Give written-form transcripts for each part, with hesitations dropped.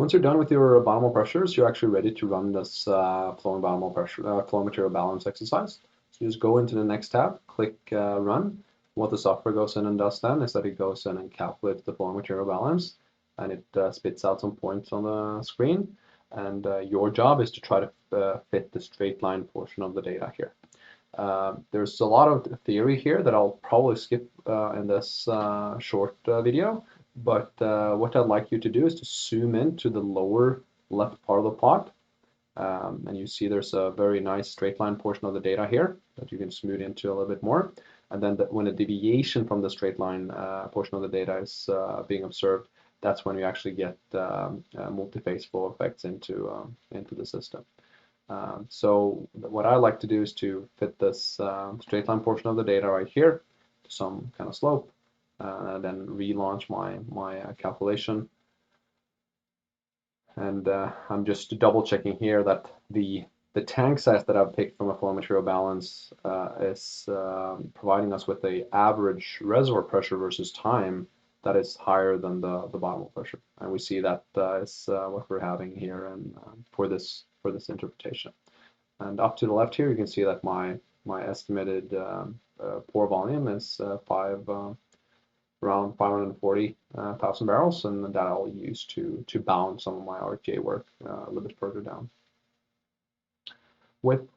once you're done with your bottom pressures, you're actually ready to run this flowing flow material balance exercise. So you just go into the next tab, click run. What the software goes in and does then is that it goes in and calculates the flow material balance, and it spits out some points on the screen. And your job is to try to fit the straight line portion of the data here. There's a lot of theory here that I'll probably skip in this short video. But what I'd like you to do is to zoom in to the lower left part of the plot. And you see there's a very nice straight line portion of the data here that you can smooth into a little bit more. And then when a deviation from the straight line portion of the data is being observed, that's when you actually get multi-phase flow effects into the system. So what I like to do is to fit this straight line portion of the data right here to some kind of slope. Then relaunch my calculation, and I'm just double checking here that the tank size that I've picked from a flow material balance is providing us with a average reservoir pressure versus time that is higher than the bottom pressure, and we see that is what we're having here and for this interpretation. And up to the left here, you can see that my estimated pore volume is around 540,000 barrels, and that I'll use to bound some of my RTA work a little bit further down. With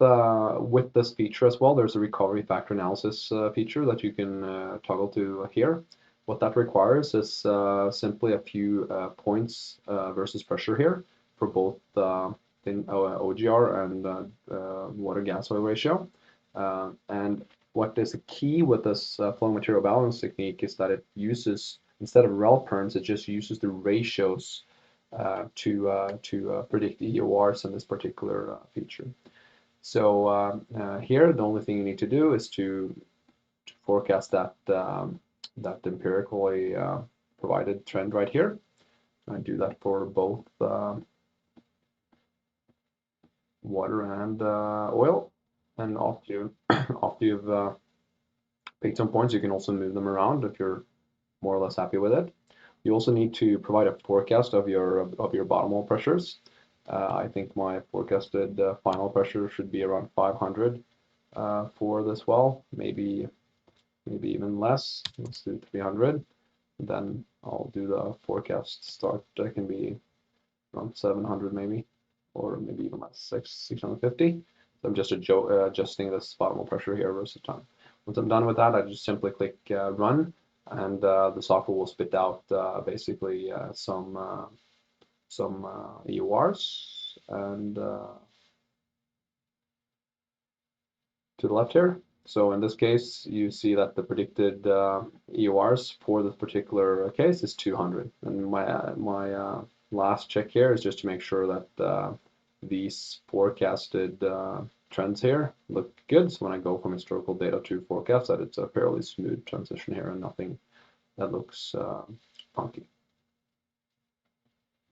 this feature as well, there's a recovery factor analysis feature that you can toggle to here. What that requires is simply a few points versus pressure here for both in OGR and water gas oil ratio. And what is a key with this flow material balance technique is that it uses, instead of rel perms, it just uses the ratios to predict the EORs in this particular feature. So here, the only thing you need to do is to forecast that that empirically provided trend right here. I do that for both water and oil. And after you've picked some points, you can also move them around if you're more or less happy with it. You also need to provide a forecast of your bottom hole pressures. I think my forecasted final pressure should be around 500 for this well, maybe even less. Let's do 300. Then I'll do the forecast start. That can be around 700 maybe, or maybe even less, 650. So I'm just adjusting this bottom hole pressure here versus time. Once I'm done with that, I just simply click run, and the software will spit out basically some EORs, and to the left here. So in this case, you see that the predicted EORs for this particular case is 200. And my last check here is just to make sure that these forecasted trends here look good. So when I go from historical data to forecast, that it's a fairly smooth transition here and nothing that looks funky.